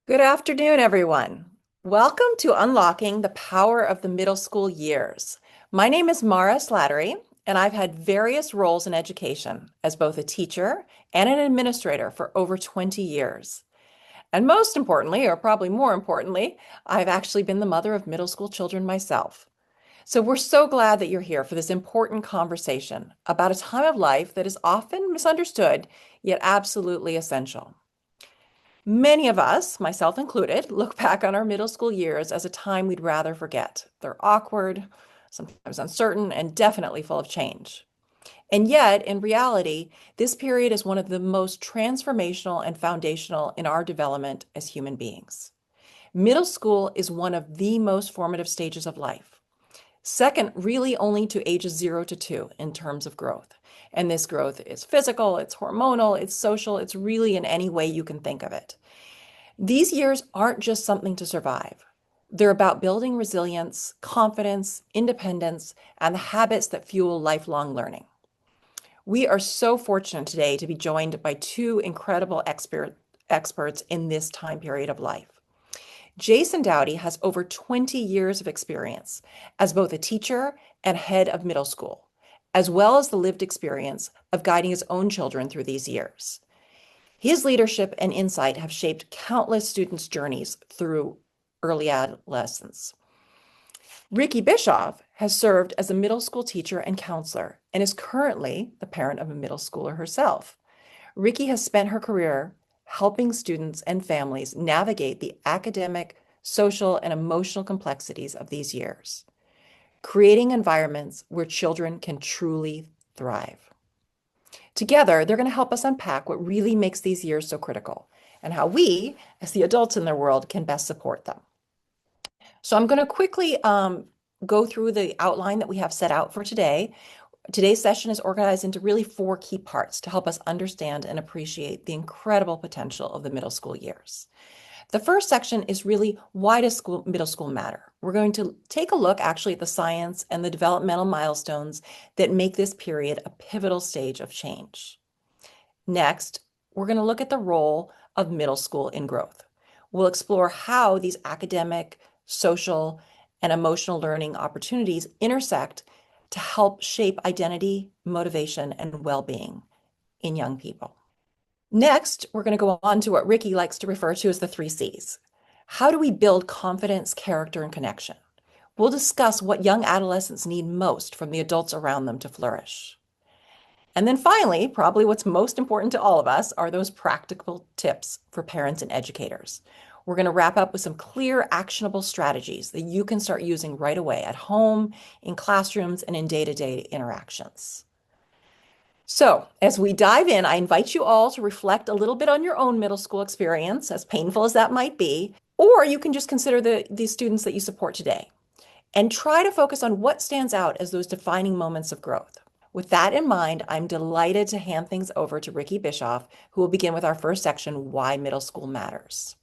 Good afternoon, everyone. Welcome to Unlocking the Power of the Middle School Years. My name is Mara Slattery, and I've had various roles in education as both a teacher and an administrator for over 20 years. And most importantly, or probably more importantly, I've actually been the mother of middle school children myself. So we're so glad that you're here for this important conversation about a time of life that is often misunderstood, yet absolutely essential. Many of us, myself included, look back on our middle school years as a time we'd rather forget. They're awkward, sometimes uncertain, and definitely full of change. And yet, in reality, this period is one of the most transformational and foundational in our development as human beings. Middle school is one of the most formative stages of life. Second, really only to ages 0 to 2 in terms of growth. And this growth is physical, it's hormonal, it's social, it's really in any way you can think of it. These years aren't just something to survive. They're about building resilience, confidence, independence, and the habits that fuel lifelong learning. We are so fortunate today to be joined by two incredible experts in this time period of life. Jason Dowdy has over 20 years of experience as both a teacher and head of middle school, as well as the lived experience of guiding his own children through these years. His leadership and insight have shaped countless students' journeys through early adolescence. Rikki Bischoff has served as a middle school teacher and counselor and is currently the parent of a middle schooler herself. Rikki has spent her career helping students and families navigate the academic, social, and emotional complexities of these years, creating environments where children can truly thrive. Together, they're going to help us unpack what really makes these years so critical and how we, as the adults in their world, can best support them. So I'm going to quickly go through the outline that we have set out for today. Today's session is organized into really 4 key parts to help us understand and appreciate the incredible potential of the middle school years. The first section is really, why does middle school matter? We're going to take a look actually at the science and the developmental milestones that make this period a pivotal stage of change. Next, we're going to look at the role of middle school in growth. We'll explore how these academic, social, and emotional learning opportunities intersect to help shape identity, motivation, and well-being in young people. Next, we're going to go on to what Rikki likes to refer to as the 3 Cs. How do we build confidence, character, and connection? We'll discuss what young adolescents need most from the adults around them to flourish. And then finally, probably what's most important to all of us are those practical tips for parents and educators. We're going to wrap up with some clear, actionable strategies that you can start using right away at home, in classrooms, and in day-to-day interactions. So, as we dive in, I invite you all to reflect a little bit on your own middle school experience, as painful as that might be, or you can just consider the students that you support today and try to focus on what stands out as those defining moments of growth. With that in mind, I'm delighted to hand things over to Rikki Bischoff, who will begin with our first section, Why Middle School Matters.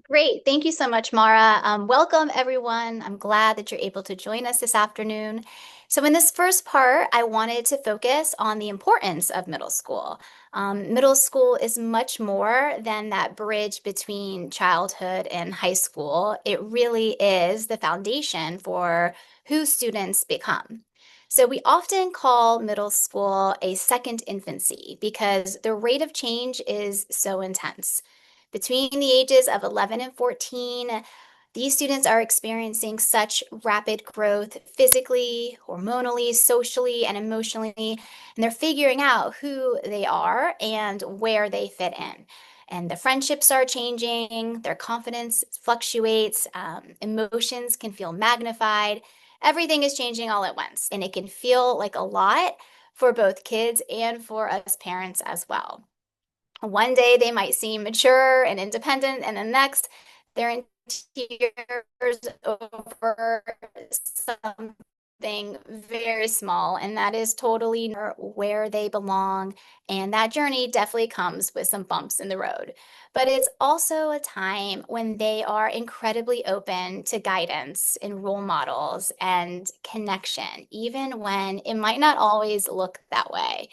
Great. Thank you so much, Mara. Welcome, everyone. I'm glad that you're able to join us this afternoon. So in this first part, I wanted to focus on the importance of middle school. Middle school is much more than that bridge between childhood and high school. It really is the foundation for who students become. So we often call middle school a second infancy because the rate of change is so intense. Between the ages of 11 and 14, these students are experiencing such rapid growth physically, hormonally, socially, and emotionally, and they're figuring out who they are and where they fit in. And the friendships are changing, their confidence fluctuates, emotions can feel magnified. Everything is changing all at once, and it can feel like a lot for both kids and for us parents as well. One day they might seem mature and independent, and the next they're in tears over something very small, and that is totally where they belong. And that journey definitely comes with some bumps in the road. But it's also a time when they are incredibly open to guidance and role models and connection, even when it might not always look that way.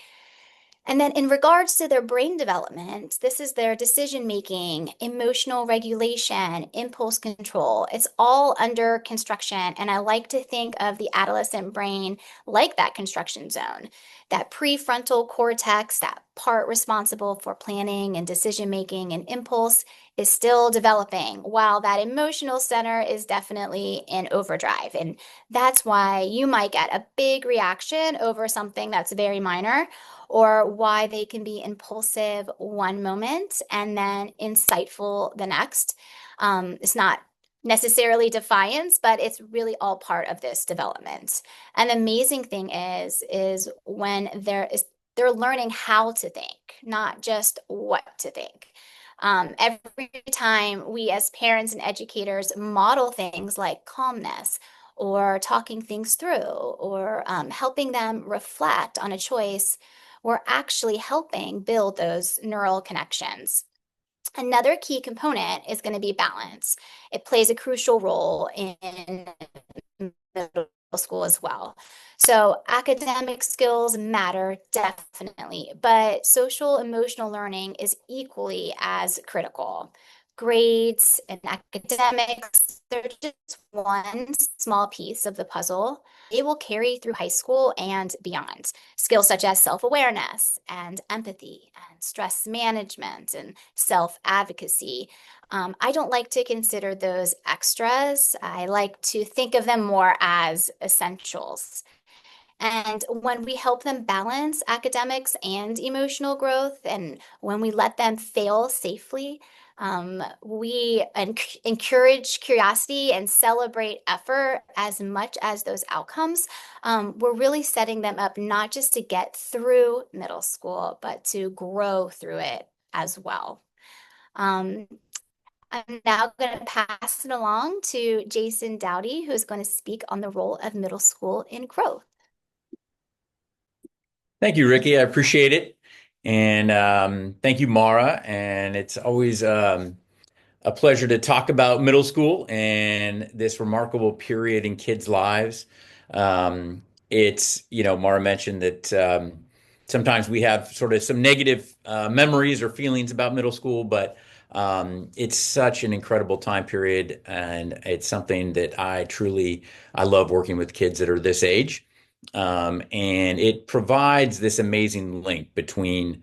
And then, in regards to their brain development, this is their decision making, emotional regulation, impulse control. It's all under construction. And I like to think of the adolescent brain like that construction zone. That prefrontal cortex, that part responsible for planning and decision making and impulse, is still developing, while that emotional center is definitely in overdrive. And that's why you might get a big reaction over something that's very minor, or why they can be impulsive one moment and then insightful the next. It's not necessarily defiance, but it's really all part of this development. And the amazing thing is when they're learning how to think, not just what to think. Every time we as parents and educators model things like calmness or talking things through or helping them reflect on a choice, we're actually helping build those neural connections. Another key component is going to be balance. It plays a crucial role in middle school as well. So academic skills matter definitely, but social emotional learning is equally as critical. Grades and academics, they're just one small piece of the puzzle. It will carry through high school and beyond. Skills such as self-awareness and empathy and stress management and self-advocacy. I don't like to consider those extras. I like to think of them more as essentials. And when we help them balance academics and emotional growth, and when we let them fail safely, we encourage curiosity and celebrate effort as much as those outcomes. We're really setting them up not just to get through middle school, but to grow through it as well. Um, I'm now going to pass it along to Jason Dowdy, who is going to speak on the role of middle school in growth. Thank you, Rikki. I appreciate it. And thank you, Mara. And it's always a pleasure to talk about middle school and this remarkable period in kids' lives. Mara mentioned that sometimes we have sort of some negative memories or feelings about middle school, but it's such an incredible time period, and it's something that I love working with kids that are this age. And it provides this amazing link between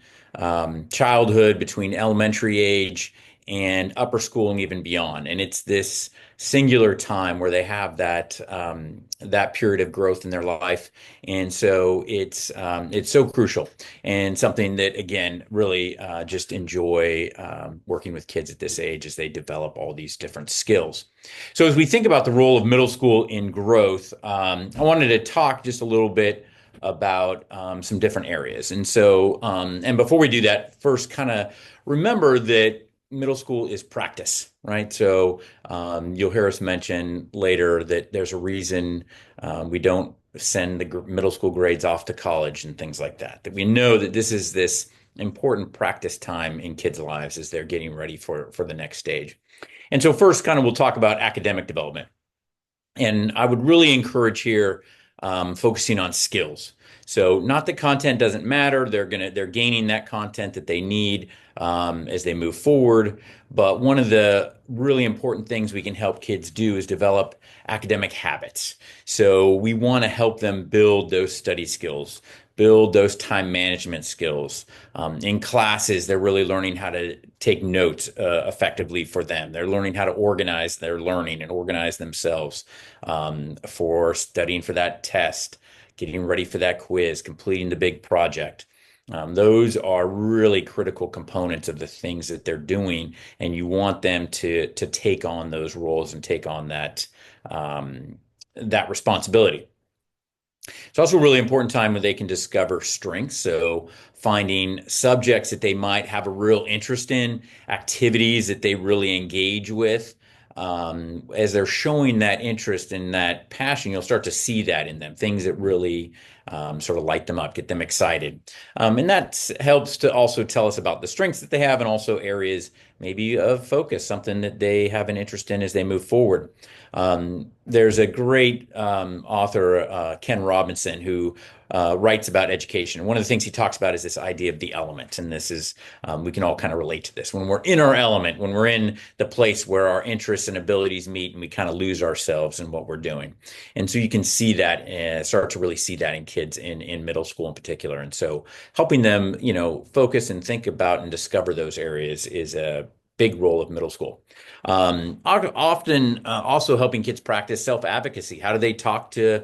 childhood, between elementary age and upper school and even beyond. And it's this singular time where they have that period of growth in their life. And so it's so crucial and something that, again, really just enjoy working with kids at this age as they develop all these different skills. So as we think about the role of middle school in growth, I wanted to talk just a little bit about some different areas. And before we do that, first kind of remember that middle school is practice, right? So you'll hear us mention later that there's a reason we don't send the middle school grades off to college and things like that. That we know that this is this important practice time in kids' lives as they're getting ready for the next stage. And so first, kind of, we'll talk about academic development. And I would really encourage here focusing on skills. So not that content doesn't matter. They're gaining that content that they need as they move forward. But one of the really important things we can help kids do is develop academic habits. So we want to help them build those study skills, build those time management skills. In classes, they're really learning how to take notes effectively for them. They're learning how to organize their learning and organize themselves for studying for that test, getting ready for that quiz, completing the big project. Those are really critical components of the things that they're doing, and you want them to take on those roles and take on that responsibility. It's also a really important time when they can discover strengths. So finding subjects that they might have a real interest in, activities that they really engage with. As they're showing that interest and that passion, you'll start to see that in them, things that really sort of light them up, get them excited. And that helps to also tell us about the strengths that they have and also areas maybe of focus, something that they have an interest in as they move forward. There's a great author, Ken Robinson, who writes about education. One of the things he talks about is this idea of the element. And this is, we can all kind of relate to this. When we're in our element, when we're in the place where our interests and abilities meet and we kind of lose ourselves in what we're doing. And so you can see that, start to really see that in kids in middle school in particular. And so helping them, focus and think about and discover those areas is a big role of middle school. Often also helping kids practice self-advocacy. How do they talk to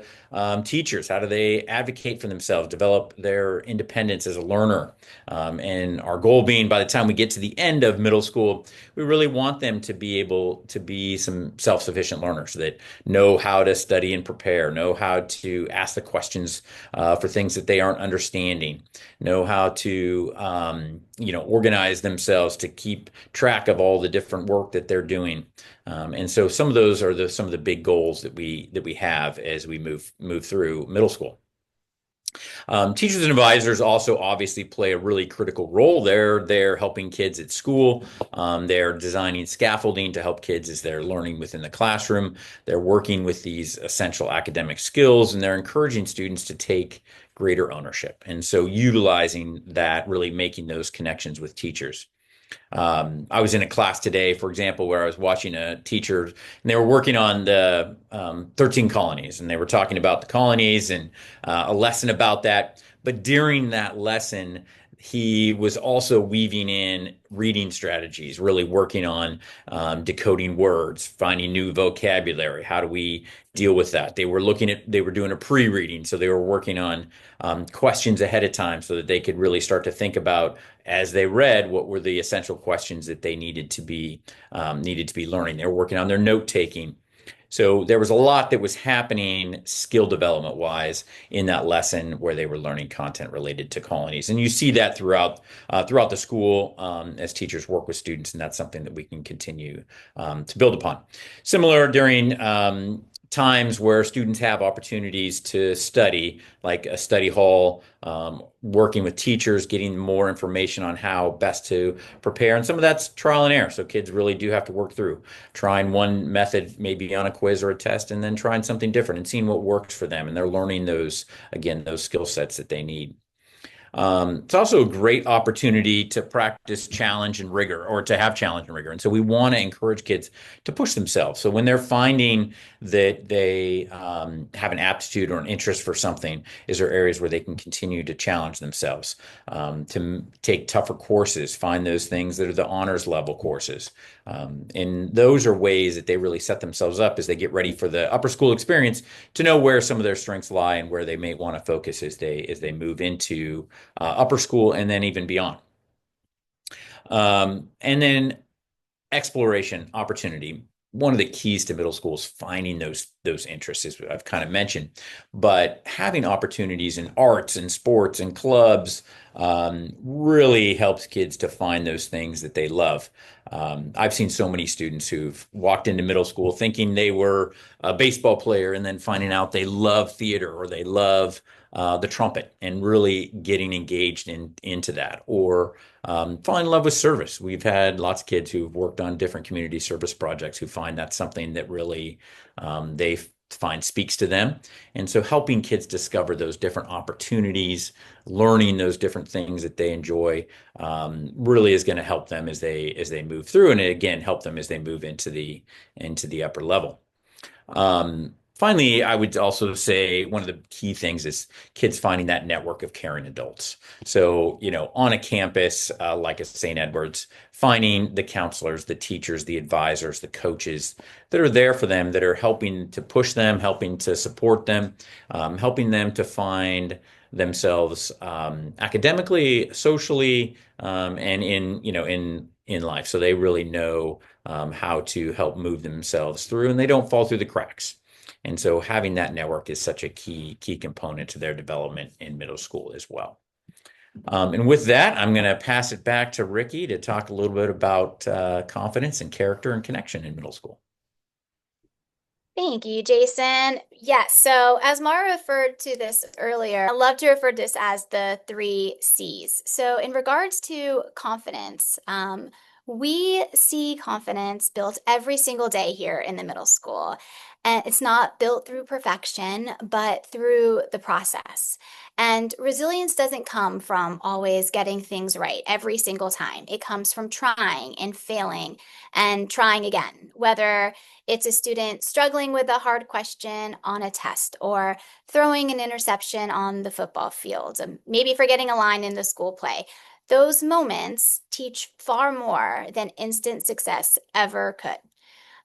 teachers? How do they advocate for themselves, develop their independence as a learner? And our goal being by the time we get to the end of middle school, we really want them to be able to be some self-sufficient learners that know how to study and prepare, know how to ask the questions for things that they aren't understanding, know how to organize themselves to keep track of all the different work that they're doing. And so some of those are some of the big goals that we have as we move through middle school. Teachers and advisors also obviously play a really critical role. They're helping kids at school. They're designing scaffolding to help kids as they're learning within the classroom. They're working with these essential academic skills, and they're encouraging students to take greater ownership. And so utilizing that, really making those connections with teachers. I was in a class today, for example, where I was watching a teacher and they were working on the 13 colonies and they were talking about the colonies and a lesson about that. But during that lesson, he was also weaving in reading strategies, really working on decoding words, finding new vocabulary. How do we deal with that? They were doing a pre-reading, so they were working on questions ahead of time so that they could really start to think about as they read what were the essential questions that they needed to be learning. They were working on their note taking. So there was a lot that was happening skill development wise in that lesson where they were learning content related to colonies. And you see that throughout the school as teachers work with students, and that's something that we can continue to build upon. Similar during times where students have opportunities to study, like a study hall, working with teachers, getting more information on how best to prepare. And some of that's trial and error. So kids really do have to work through trying one method, maybe on a quiz or a test, and then trying something different and seeing what works for them. And they're learning those skill sets that they need. It's also a great opportunity to practice challenge and rigor, or to have challenge and rigor. And so we want to encourage kids to push themselves. So when they're finding that they have an aptitude or an interest for something, is there areas where they can continue to challenge themselves, to take tougher courses, find those things that are the honors level courses. And those are ways that they really set themselves up as they get ready for the upper school experience to know where some of their strengths lie and where they may want to focus as they move into upper school and then even beyond. And then exploration, opportunity. One of the keys to middle school is finding those interests, as I've kind of mentioned, but having opportunities in arts and sports and clubs really helps kids to find those things that they love. I've seen so many students who've walked into middle school thinking they were a baseball player and then finding out they love theater or they love the trumpet, and really getting engaged into that, or fall in love with service. We've had lots of kids who've worked on different community service projects who find that's something that really they find speaks to them. And so helping kids discover those different opportunities, learning those different things that they enjoy, really is going to help them as they move through, and again help them as they move into the upper level. Finally, I would also say one of the key things is kids finding that network of caring adults. So, on a campus like a St. Edward's, finding the counselors, the teachers, the advisors, the coaches that are there for them, that are helping to push them, helping to support them, helping them to find themselves academically, socially, and in life. So they really know how to help move themselves through, and they don't fall through the cracks. And so having that network is such a key component to their development in middle school as well. And with that, I'm going to pass it back to Rikki to talk a little bit about confidence and character and connection in middle school. Thank you, Jason. Yes, so as Mara referred to this earlier, I love to refer to this as the three C's. So, in regards to confidence, we see confidence built every single day here in the middle school. And it's not built through perfection, but through the process. And resilience doesn't come from always getting things right every single time. It comes from trying and failing and trying again, whether it's a student struggling with a hard question on a test or throwing an interception on the football field, maybe forgetting a line in the school play. Those moments teach far more than instant success ever could.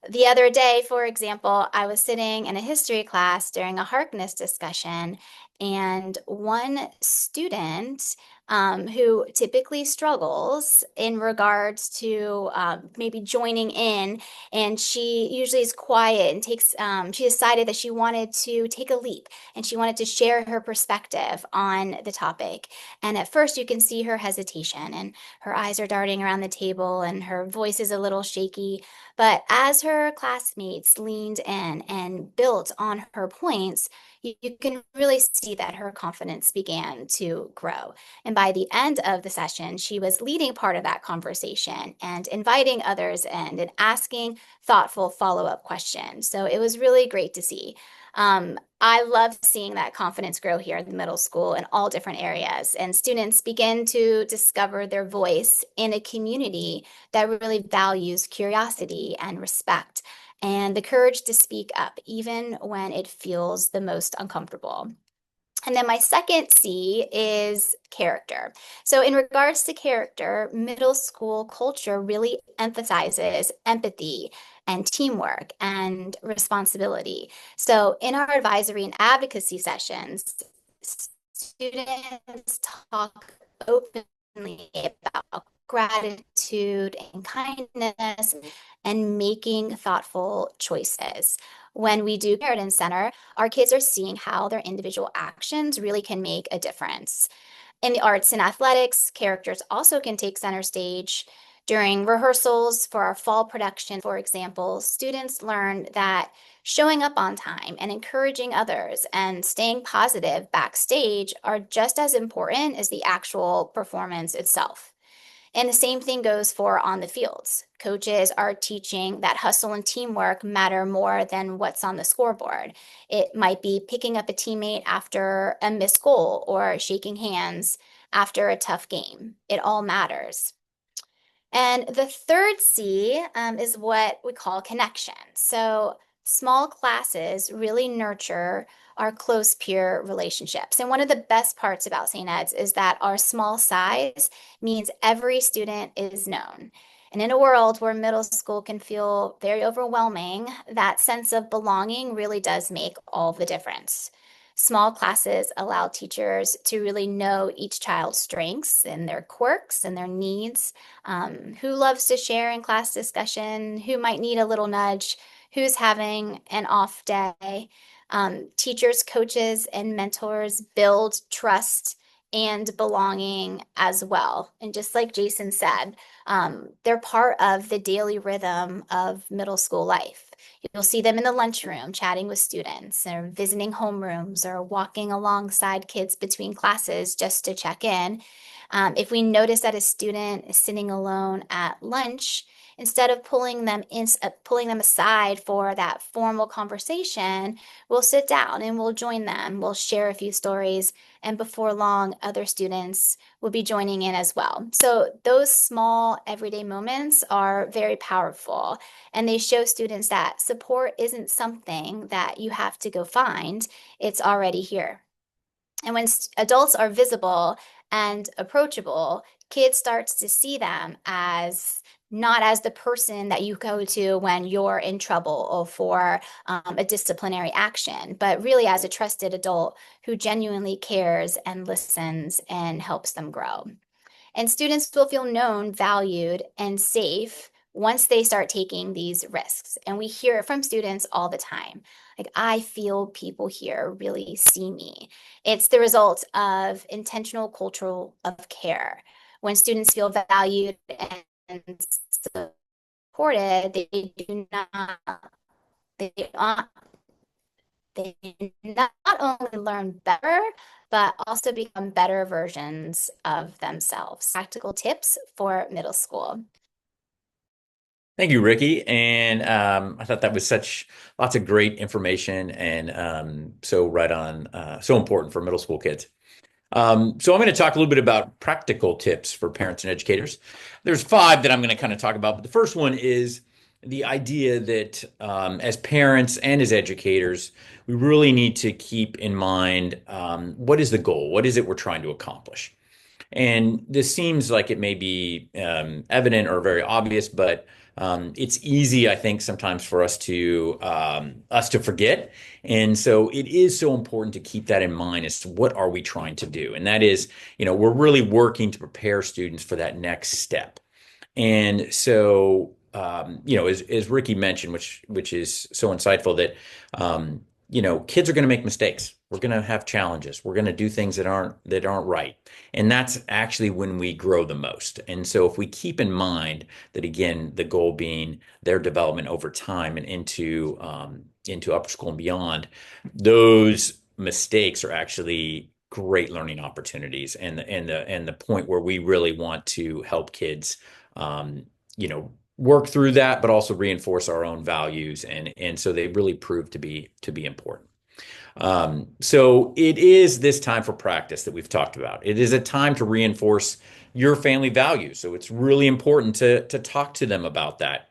The other day, for example, I was sitting in a history class during a Harkness discussion, and one student who typically struggles in regards to maybe joining in, and she usually is quiet and she decided that she wanted to take a leap and she wanted to share her perspective on the topic. And at first, you can see her hesitation, and her eyes are darting around the table, and her voice is a little shaky. But as her classmates leaned in and built on her points, you can really see that her confidence began to grow. And by the end of the session, she was leading part of that conversation and inviting others in and asking thoughtful follow-up questions. So it was really great to see. I love seeing that confidence grow here in the middle school in all different areas, and students begin to discover their voice in a community that really values curiosity and respect and the courage to speak up, even when it feels the most uncomfortable. And then my second C is character. So, in regards to character, middle school culture really emphasizes empathy and teamwork and responsibility. So, in our advisory and advocacy sessions, students talk openly about gratitude and kindness and making thoughtful choices. When we do Sheridan Center, our kids are seeing how their individual actions really can make a difference. In the arts and athletics, characters also can take center stage. During rehearsals for our fall production, for example, students learn that showing up on time and encouraging others and staying positive backstage are just as important as the actual performance itself. And the same thing goes for on the fields. Coaches are teaching that hustle and teamwork matter more than what's on the scoreboard. It might be picking up a teammate after a missed goal or shaking hands after a tough game. It all matters. And the third C is what we call connection. So small classes really nurture our close peer relationships. And one of the best parts about St. Ed's is that our small size means every student is known. And in a world where middle school can feel very overwhelming, that sense of belonging really does make all the difference. Small classes allow teachers to really know each child's strengths and their quirks and their needs, who loves to share in class discussion, who might need a little nudge, who's having an off day. Teachers, coaches, and mentors build trust and belonging as well. And just like Jason said, they're part of the daily rhythm of middle school life. You'll see them in the lunchroom chatting with students or visiting homerooms or walking alongside kids between classes just to check in. If we notice that a student is sitting alone at lunch, instead of pulling them aside for that formal conversation, we'll sit down and we'll join them. We'll share a few stories, and before long, other students will be joining in as well. So those small everyday moments are very powerful, and they show students that support isn't something that you have to go find. It's already here. And when adults are visible and approachable, kids starts to see them as not as the person that you go to when you're in trouble or for a disciplinary action, but really as a trusted adult who genuinely cares and listens and helps them grow. And students will feel known, valued, and safe once they start taking these risks. And we hear it from students all the time. Like, I feel people here really see me. It's the result of intentional cultural of care. When students feel valued and supported, they do not they, uh, they not only learn better, but also become better versions of themselves. Practical tips for middle school. Thank you, Rikki. And I thought that was such lots of great information and so right on, so important for middle school kids. So I'm going to talk a little bit about practical tips for parents and educators. There's five that I'm going to kind of talk about, but the first one is the idea that as parents and as educators, we really need to keep in mind what is the goal? What is it we're trying to accomplish? And this seems like it may be evident or very obvious, but it's easy, I think, sometimes for us to forget. And so it is so important to keep that in mind as to what are we trying to do. And that is, we're really working to prepare students for that next step. And so, as Rikki mentioned, which is so insightful that kids are going to make mistakes. We're going to have challenges. We're going to do things that aren't right. And that's actually when we grow the most. And so if we keep in mind that, again, the goal being their development over time and into upper school and beyond, those mistakes are actually great learning opportunities and the point where we really want to help kids work through that, but also reinforce our own values. And so they really prove to be important. So it is this time for practice that we've talked about. It is a time to reinforce your family values. So it's really important to talk to them about that.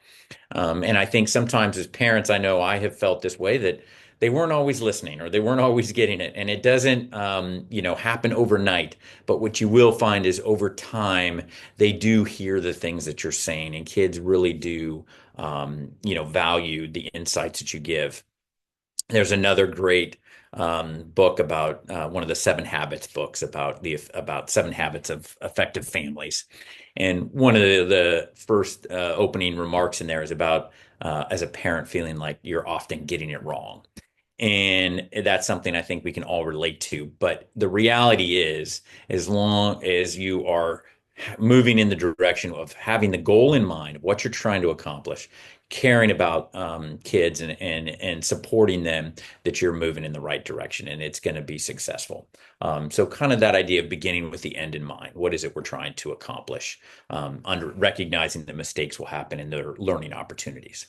And I think sometimes as parents, I know I have felt this way that they weren't always listening or they weren't always getting it. And it doesn't, happen overnight. But what you will find is over time, they do hear the things that you're saying, and kids really do, value the insights that you give. There's another great book about one of the Seven Habits books about seven habits of effective families. And one of the first opening remarks in there is about as a parent feeling like you're often getting it wrong. And that's something I think we can all relate to. But the reality is, as long as you are moving in the direction of having the goal in mind, what you're trying to accomplish, caring about kids and supporting them, that you're moving in the right direction and it's going to be successful. So kind of that idea of beginning with the end in mind. What is it we're trying to accomplish? Under recognizing that mistakes will happen and there are learning opportunities.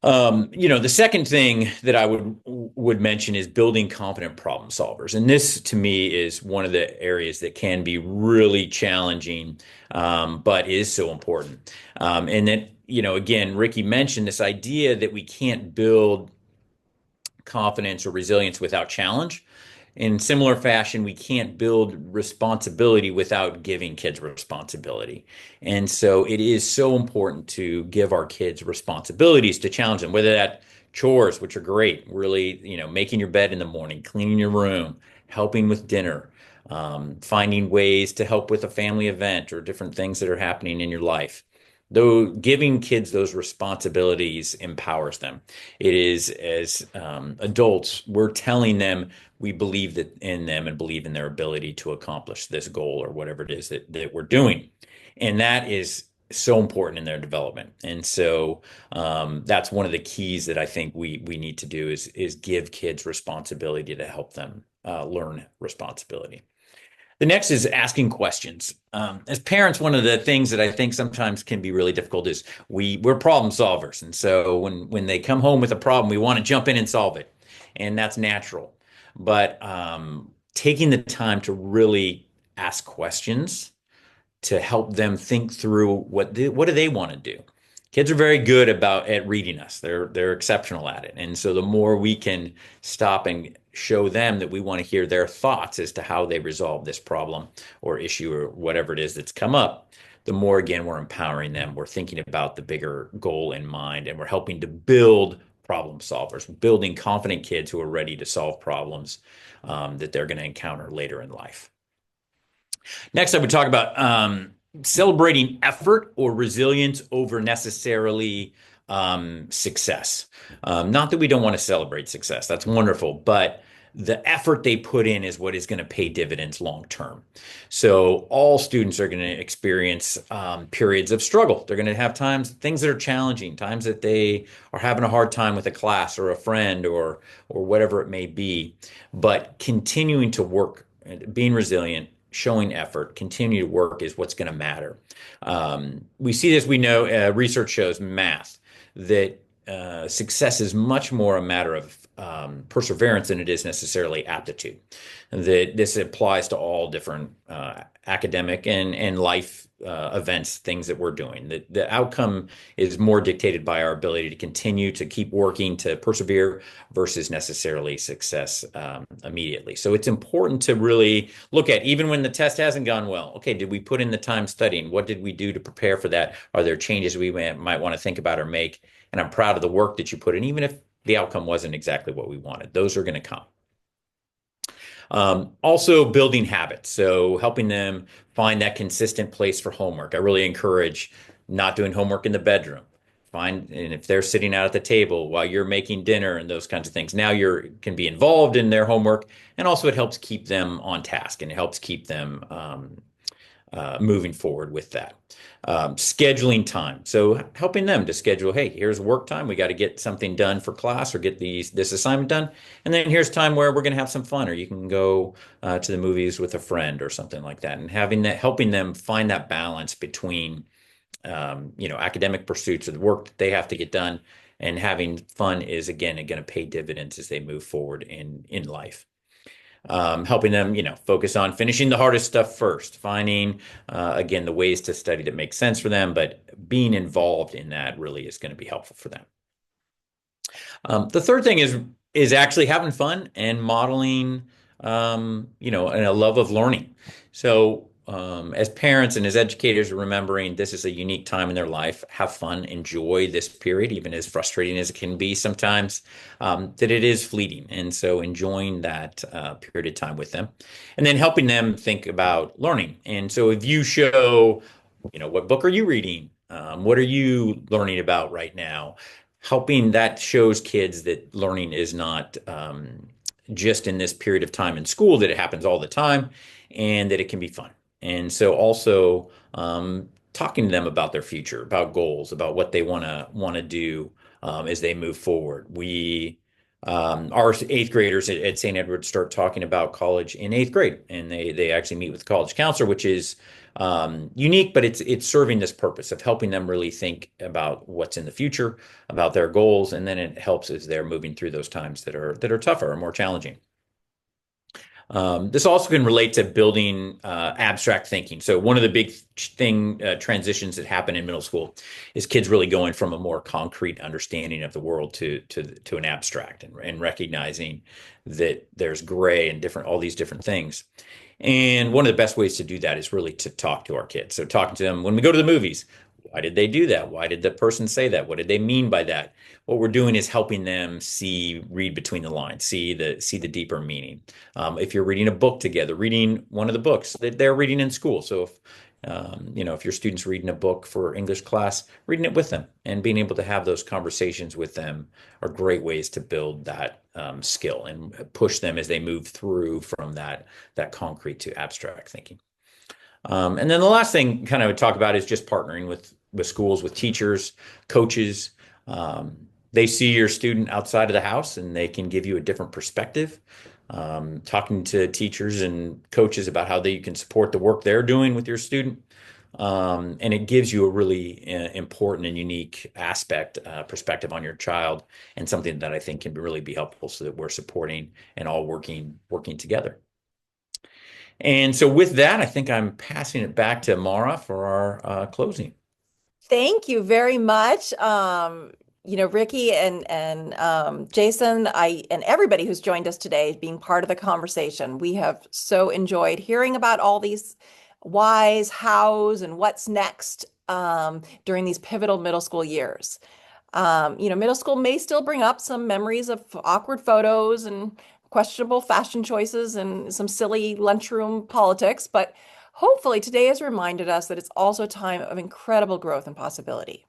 The second thing that I would mention is building confident problem solvers. And this to me is one of the areas that can be really challenging, but is so important. And then, again, Rikki mentioned this idea that we can't build confidence or resilience without challenge. In similar fashion, we can't build responsibility without giving kids responsibility. And so it is so important to give our kids responsibilities to challenge them, whether that chores, which are great, really, making your bed in the morning, cleaning your room, helping with dinner, finding ways to help with a family event or different things that are happening in your life. Though giving kids those responsibilities empowers them. It is as adults, we're telling them we believe that in them and believe in their ability to accomplish this goal or whatever it is that we're doing. And that is so important in their development. And so that's one of the keys that I think we need to do is give kids responsibility to help them learn responsibility. The next is asking questions. As parents, one of the things that I think sometimes can be really difficult is we're problem solvers. And so when they come home with a problem, we want to jump in and solve it. And that's natural. But taking the time to really ask questions to help them think through what do they want to do. Kids are very good at reading us. They're exceptional at it. And so the more we can stop and show them that we want to hear their thoughts as to how they resolve this problem or issue or whatever it is that's come up, the more, again, we're empowering them. We're thinking about the bigger goal in mind, and we're helping to build problem solvers, building confident kids who are ready to solve problems that they're going to encounter later in life. Next, I would talk about celebrating effort or resilience over necessarily success. Not that we don't want to celebrate success. That's wonderful. But the effort they put in is what is going to pay dividends long term. So all students are going to experience periods of struggle. They're going to have times, things that are challenging, times that they are having a hard time with a class or a friend or whatever it may be. But continuing to work, being resilient, showing effort, continue to work is what's going to matter. We see this, we know research shows math that success is much more a matter of perseverance than it is necessarily aptitude. That this applies to all different academic and life events, things that we're doing. The outcome is more dictated by our ability to continue to keep working, to persevere versus necessarily success immediately. So it's important to really look at, even when the test hasn't gone well, okay, did we put in the time studying? What did we do to prepare for that? Are there changes we might want to think about or make? And I'm proud of the work that you put in, even if the outcome wasn't exactly what we wanted. Those are going to come. Also building habits. So helping them find that consistent place for homework. I really encourage not doing homework in the bedroom. And if they're sitting out at the table while you're making dinner and those kinds of things, now you can be involved in their homework. And also it helps keep them on task and it helps keep them moving forward with that. Scheduling time. So helping them to schedule, hey, here's work time. We got to get something done for class or get this assignment done. And then here's time where we're going to have some fun, or you can go to the movies with a friend or something like that. And having that, helping them find that balance between, academic pursuits of the work that they have to get done, and having fun is, again, going to pay dividends as they move forward in life. Helping them, focus on finishing the hardest stuff first, finding, again, the ways to study that make sense for them, but being involved in that really is going to be helpful for them. The third thing is actually having fun and modeling, and a love of learning. So as parents and as educators, remembering this is a unique time in their life, have fun, enjoy this period, even as frustrating as it can be sometimes, that it is fleeting. And so enjoying that period of time with them, and then helping them think about learning. And so if you show, what book are you reading? What are you learning about right now? Helping that shows kids that learning is not just in this period of time in school, that it happens all the time and that it can be fun. And so also talking to them about their future, about goals, about what they want to do as they move forward. Our eighth graders at St. Edward start talking about college in eighth grade, and they actually meet with the college counselor, which is unique, but it's serving this purpose of helping them really think about what's in the future, about their goals, and then it helps as they're moving through those times that are tougher or more challenging. This also can relate to building abstract thinking. So one of the big transitions that happen in middle school is kids really going from a more concrete understanding of the world to an abstract, and recognizing that there's gray and all these different things. And one of the best ways to do that is really to talk to our kids. So talking to them when we go to the movies. Why did they do that? Why did the person say that? What did they mean by that? What we're doing is helping them read between the lines, see the deeper meaning. If you're reading a book together, reading one of the books that they're reading in school. So if your student's reading a book for English class, reading it with them and being able to have those conversations with them are great ways to build that skill and push them as they move through from that concrete to abstract thinking. And then the last thing kind of I would talk about is just partnering with schools, with teachers, coaches. They see your student outside of the house and they can give you a different perspective. Talking to teachers and coaches about how you can support the work they're doing with your student. And it gives you a really important and unique perspective on your child, and something that I think can really be helpful so that we're supporting and all working together. And so with that, I think I'm passing it back to Mara for our closing. Thank you very much. Rikki and Jason, and everybody who's joined us today being part of the conversation. We have so enjoyed hearing about all these whys, hows, and what's next during these pivotal middle school years. Middle school may still bring up some memories of awkward photos and questionable fashion choices and some silly lunchroom politics, but hopefully today has reminded us that it's also a time of incredible growth and possibility.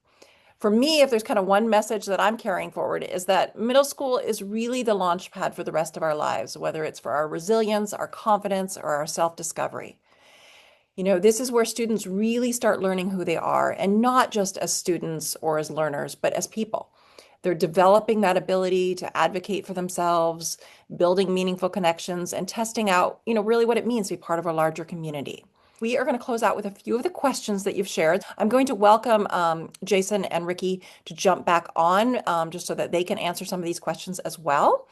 For me, if there's kind of one message that I'm carrying forward, is that middle school is really the launch pad for the rest of our lives, whether it's for our resilience, our confidence, or our self-discovery. This is where students really start learning who they are, and not just as students or as learners, but as people. They're developing that ability to advocate for themselves, building meaningful connections, and testing out, really what it means to be part of a larger community. We are going to close out with a few of the questions that you've shared. I'm going to welcome Jason and Rikki to jump back on just so that they can answer some of these questions as well.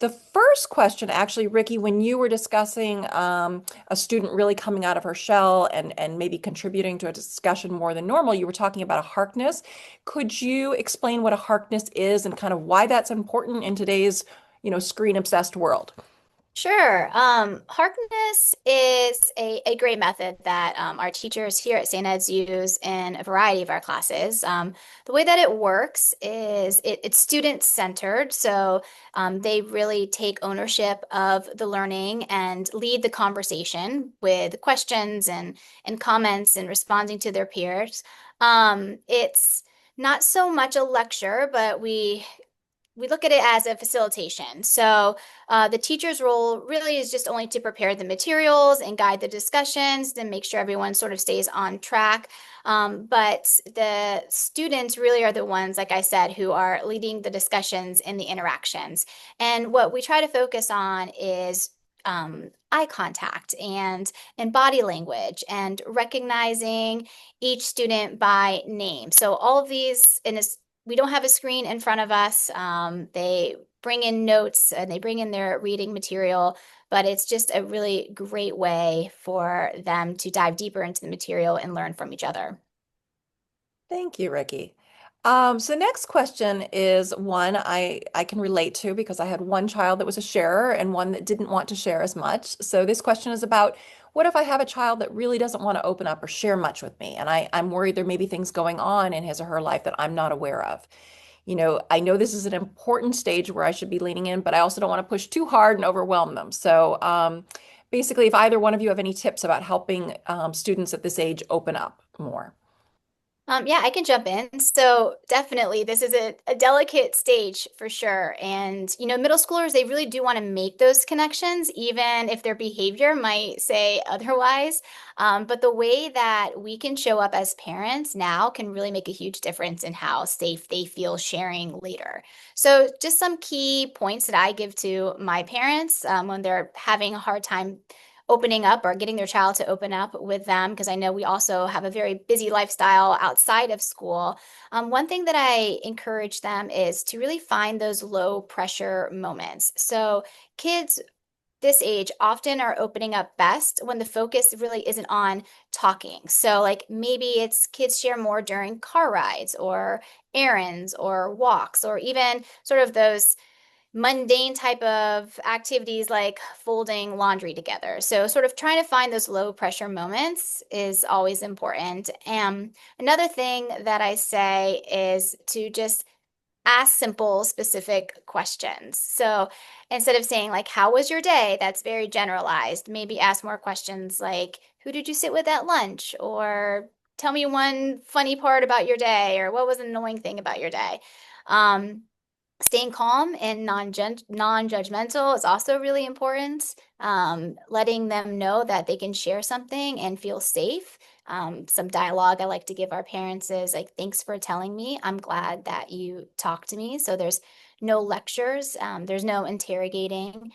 The first question, actually, Rikki, when you were discussing a student really coming out of her shell and maybe contributing to a discussion more than normal, you were talking about a harkness. Could you explain what a harkness is and kind of why that's important in today's, screen obsessed world? Sure. Harkness is a great method that our teachers here at St. Ed's use in a variety of our classes. The way that it works is it's student-centered, so they really take ownership of the learning and lead the conversation with questions and comments and responding to their peers. It's not so much a lecture, but we look at it as a facilitation. So the teacher's role really is just only to prepare the materials and guide the discussions, then make sure everyone sort of stays on track. But the students really are the ones, like I said, who are leading the discussions and the interactions. And what we try to focus on is eye contact and body language and recognizing each student by name. So all of these in this we don't have a screen in front of us. They bring in notes and they bring in their reading material, but it's just a really great way for them to dive deeper into the material and learn from each other. Thank you, Rikki. So next question is one I can relate to because I had one child that was a sharer and one that didn't want to share as much. So this question is about what if I have a child that really doesn't want to open up or share much with me, and I'm worried there may be things going on in his or her life that I'm not aware of. I know this is an important stage where I should be leaning in, but I also don't want to push too hard and overwhelm them. So basically, if either one of you have any tips about helping students at this age open up more. Yeah, I can jump in. So definitely, this is a delicate stage for sure. And, middle schoolers, they really do want to make those connections, even if their behavior might say otherwise. But the way that we can show up as parents now can really make a huge difference in how safe they feel sharing later. So just some key points that I give to my parents when they're having a hard time opening up or getting their child to open up with them, because I know we also have a very busy lifestyle outside of school. One thing that I encourage them is to really find those low pressure moments. So kids this age often are opening up best when the focus really isn't on talking. So, like maybe it's kids share more during car rides or errands or walks, or even sort of those mundane type of activities like folding laundry together. So, sort of trying to find those low pressure moments is always important. And another thing that I say is to just ask simple, specific questions. So, instead of saying, like, how was your day? That's very generalized. Maybe ask more questions like, who did you sit with at lunch? Or tell me one funny part about your day, or what was an annoying thing about your day? Um, Staying calm and non-judgmental is also really important. Letting them know that they can share something and feel safe. Some dialogue I like to give our parents is like, thanks for telling me. I'm glad that you talked to me. So there's no lectures, there's no interrogating.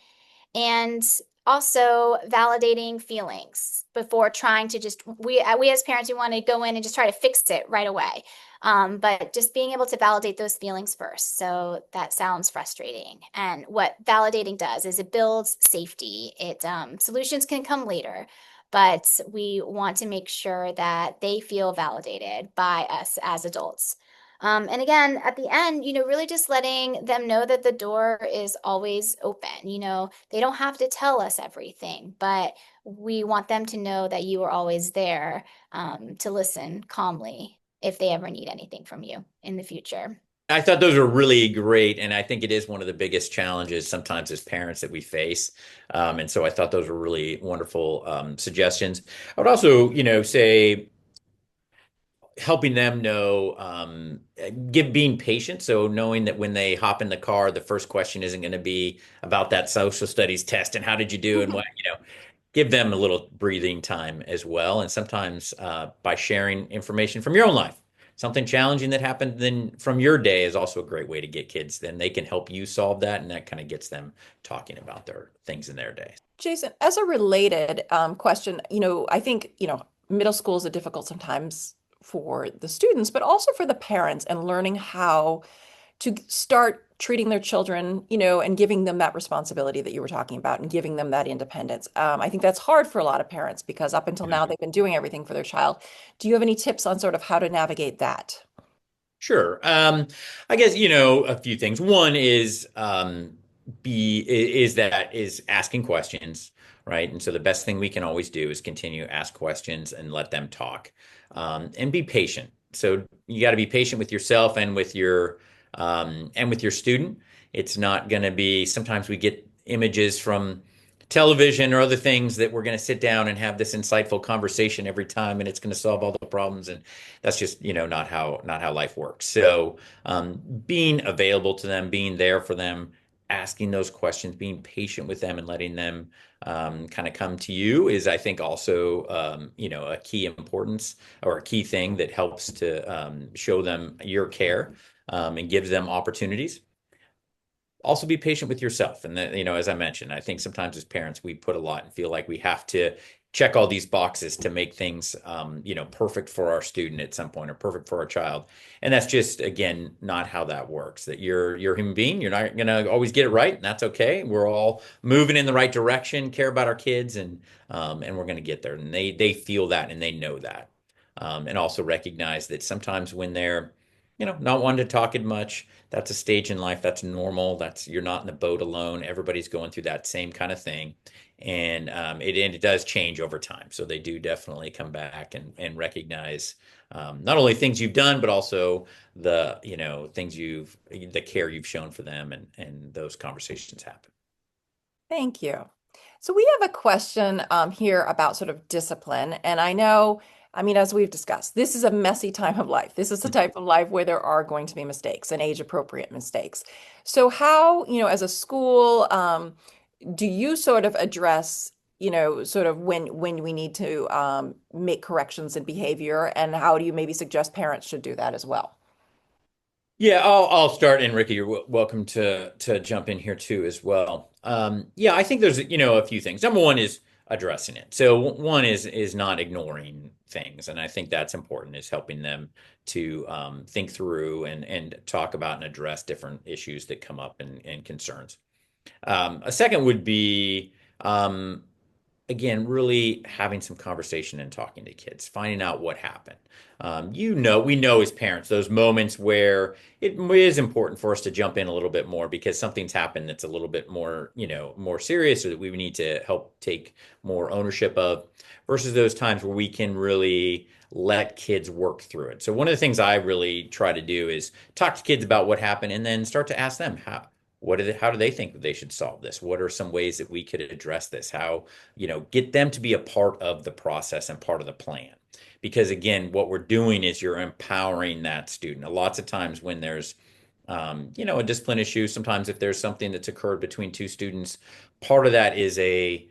And also validating feelings before trying to just we as parents, we want to go in and just try to fix it right away, but just being able to validate those feelings first. So that sounds frustrating, and what validating does is it builds safety. It solutions can come later, but we want to make sure that they feel validated by us as adults. And again, at the end, really just letting them know that the door is always open. They don't have to tell us everything, but we want them to know that you are always there to listen calmly if they ever need anything from you in the future. I thought those were really great, and I think it is one of the biggest challenges sometimes as parents that we face. And so I thought those were really wonderful suggestions. I would also, say helping them know, being patient. So knowing that when they hop in the car, the first question isn't going to be about that social studies test and how did you do and what, give them a little breathing time as well. And sometimes by sharing information from your own life, something challenging that happened then from your day is also a great way to get kids. Then they can help you solve that, and that kind of gets them talking about their things in their day. Jason, as a related question, I think, middle school is a difficult sometimes for the students, but also for the parents and learning how to start treating their children, and giving them that responsibility that you were talking about and giving them that independence. I think that's hard for a lot of parents because up until now they've been doing everything for their child. Do you have any tips on sort of how to navigate that? Sure. I guess, a few things. One is is asking questions, right? And so the best thing we can always do is continue to ask questions and let them talk. And be patient. So you got to be patient with yourself and with your student. It's not going to be, sometimes we get images from television or other things that we're going to sit down and have this insightful conversation every time and it's going to solve all the problems, and that's just not how life works. So being available to them, being there for them, asking those questions, being patient with them, and letting them kind of come to you is, I think, also a key importance or a key thing that helps to show them your care, and gives them opportunities. Also be patient with yourself. And that, as I mentioned, I think sometimes as parents, we put a lot and feel like we have to check all these boxes to make things, perfect for our student at some point or perfect for our child. And that's just, again, not how that works. That you're a human being. You're not going to always get it right. And that's okay. We're all moving in the right direction, care about our kids, and we're going to get there. And they feel that and they know that. And also recognize that sometimes when they're, not wanting to talk as much, that's a stage in life. That's normal. You're not in the boat alone. Everybody's going through that same kind of thing. And it does change over time. So they do definitely come back and recognize not only things you've done, but also the care you've shown for them, and those conversations happen. Thank you. So we have a question here about sort of discipline. And I know, I mean, as we've discussed, this is a messy time of life. This is the type of life where there are going to be mistakes and age-appropriate mistakes. So how, as a school, do you sort of address, sort of when we need to make corrections in behavior, and how do you maybe suggest parents should do that as well? Yeah, I'll start, and Rikki, you're welcome to jump in here too as well. Yeah, I think there's a few things. Number one is addressing it. So one is not ignoring things, and I think that's important. Is helping them to think through and talk about and address different issues that come up and concerns. A second would be again, really having some conversation and talking to kids, finding out what happened. We know as parents, those moments where it is important for us to jump in a little bit more because something's happened that's a little bit more, more serious, or that we need to help take more ownership of, versus those times where we can really let kids work through it. So one of the things I really try to do is talk to kids about what happened and then start to ask them how do they think that they should solve this? What are some ways that we could address this? How, get them to be a part of the process and part of the plan. Because again, what we're doing is you're empowering that student. Lots of times when there's, a discipline issue, sometimes if there's something that's occurred between two students, part of that is a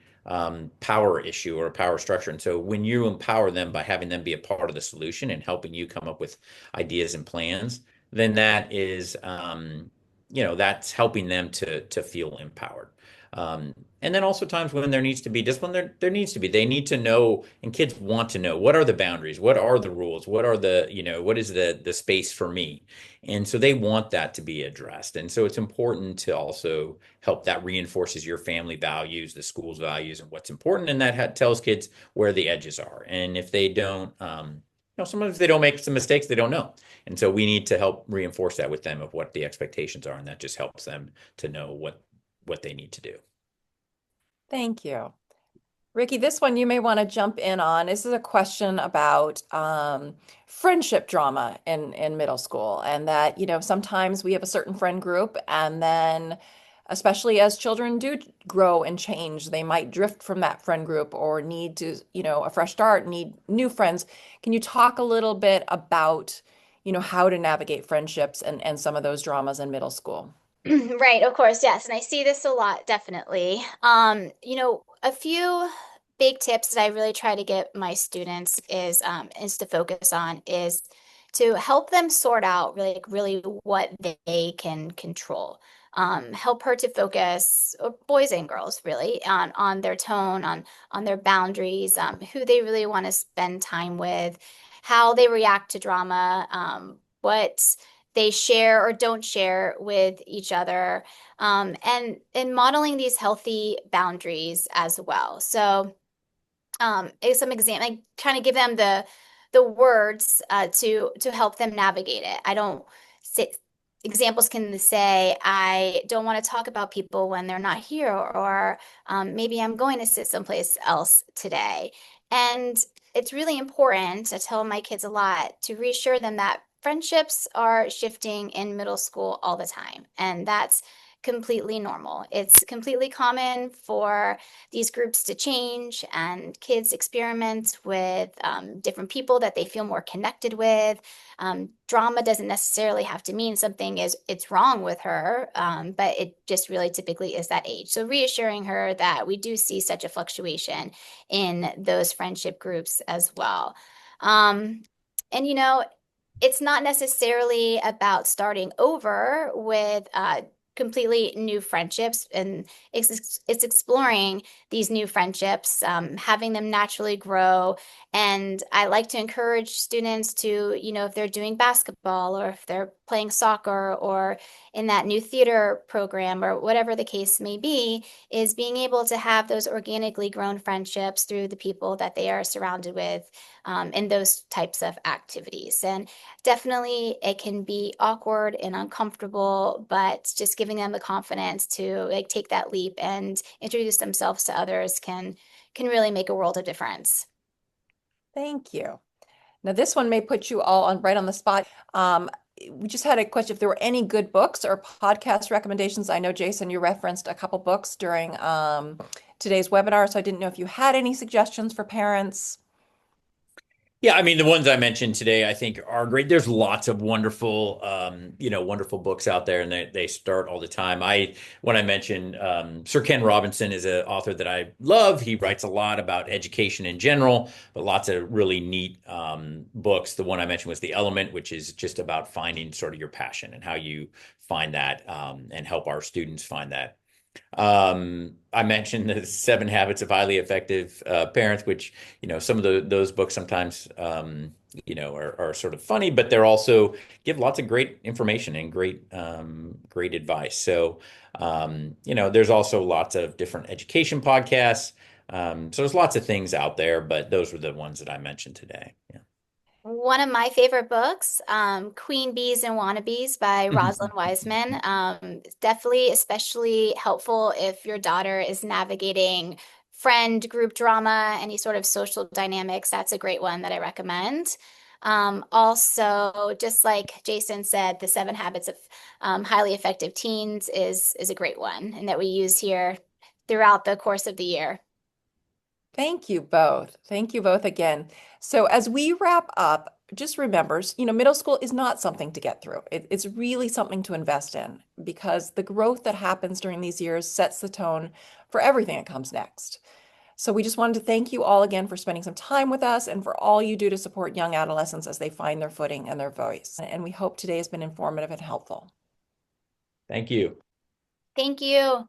power issue or a power structure. And so when you empower them by having them be a part of the solution and helping you come up with ideas and plans, then that's helping them to feel empowered. And then also times when there needs to be discipline, there needs to be. They need to know, and kids want to know, what are the boundaries? What are the rules? What is the space for me? And so they want that to be addressed. And so it's important to also help that reinforces your family values, the school's values, and what's important. And that tells kids where the edges are. And if they don't, sometimes if they don't make some mistakes, they don't know. And so we need to help reinforce that with them of what the expectations are, and that just helps them to know what they need to do. Thank you. Rikki, this one you may want to jump in on. This is a question about friendship drama in middle school, and that, sometimes we have a certain friend group, and then especially as children do grow and change. They might drift from that friend group or need to, a fresh start, need new friends. Can you talk a little bit about, how to navigate friendships and some of those dramas in middle school? Right, of course, yes. And I see this a lot, definitely. A few big tips that I really try to get my students is to focus on is to help them sort out really what they can control. Help her to focus, or boys and girls really, on their tone, on their boundaries, who they really want to spend time with, how they react to drama, what they share or don't share with each other, and modeling these healthy boundaries as well. So, is some example, like trying to give them the words to help them navigate it. I don't say examples can say, I don't want to talk about people when they're not here, or maybe I'm going to sit someplace else today. And it's really important, I tell my kids a lot, to reassure them that friendships are shifting in middle school all the time. And that's completely normal. It's completely common for these groups to change and kids experiment with different people that they feel more connected with. Drama doesn't necessarily have to mean something is it's wrong with her, but it just really typically is that age. So reassuring her that we do see such a fluctuation in those friendship groups as well. Um, and it's not necessarily about starting over with completely new friendships, and it's exploring these new friendships, having them naturally grow. And I like to encourage students to, if they're doing basketball or if they're playing soccer or in that new theater program or whatever the case may be, is being able to have those organically grown friendships through the people that they are surrounded with in those types of activities. And definitely it can be awkward and uncomfortable, but just giving them the confidence to like take that leap and introduce themselves to others can really make a world of difference. Thank you. Now, this one may put you all on right on the spot. Um, we just had a question if there were any good books or podcast recommendations. I know, Jason, you referenced a couple books during today's webinar, so I didn't know if you had any suggestions for parents. Yeah, I mean, the ones I mentioned today, I think are great. There's lots of wonderful, wonderful books out there, and they start all the time. When I mentioned Sir Ken Robinson is an author that I love. He writes a lot about education in general, but lots of really neat books. The one I mentioned was The Element, which is just about finding sort of your passion and how you find that, and help our students find that. I mentioned the Seven Habits of Highly Effective Parents, which, some of those books sometimes, are sort of funny, but they're also give lots of great information and great advice. So, there's also lots of different education podcasts. So there's lots of things out there, but those were the ones that I mentioned today. Yeah. One of my favorite books, Queen Bees and Wannabes by Rosalind Wiseman. It's definitely especially helpful if your daughter is navigating friend group drama, any sort of social dynamics. That's a great one that I recommend. Also, just like Jason said, The Seven Habits of Highly Effective Teens is a great one, and that we use here throughout the course of the year. Thank you both. Thank you both again. So as we wrap up, just remember, middle school is not something to get through. It's really something to invest in because the growth that happens during these years sets the tone for everything that comes next. So we just wanted to thank you all again for spending some time with us and for all you do to support young adolescents as they find their footing and their voice. And we hope today has been informative and helpful. Thank you. Thank you.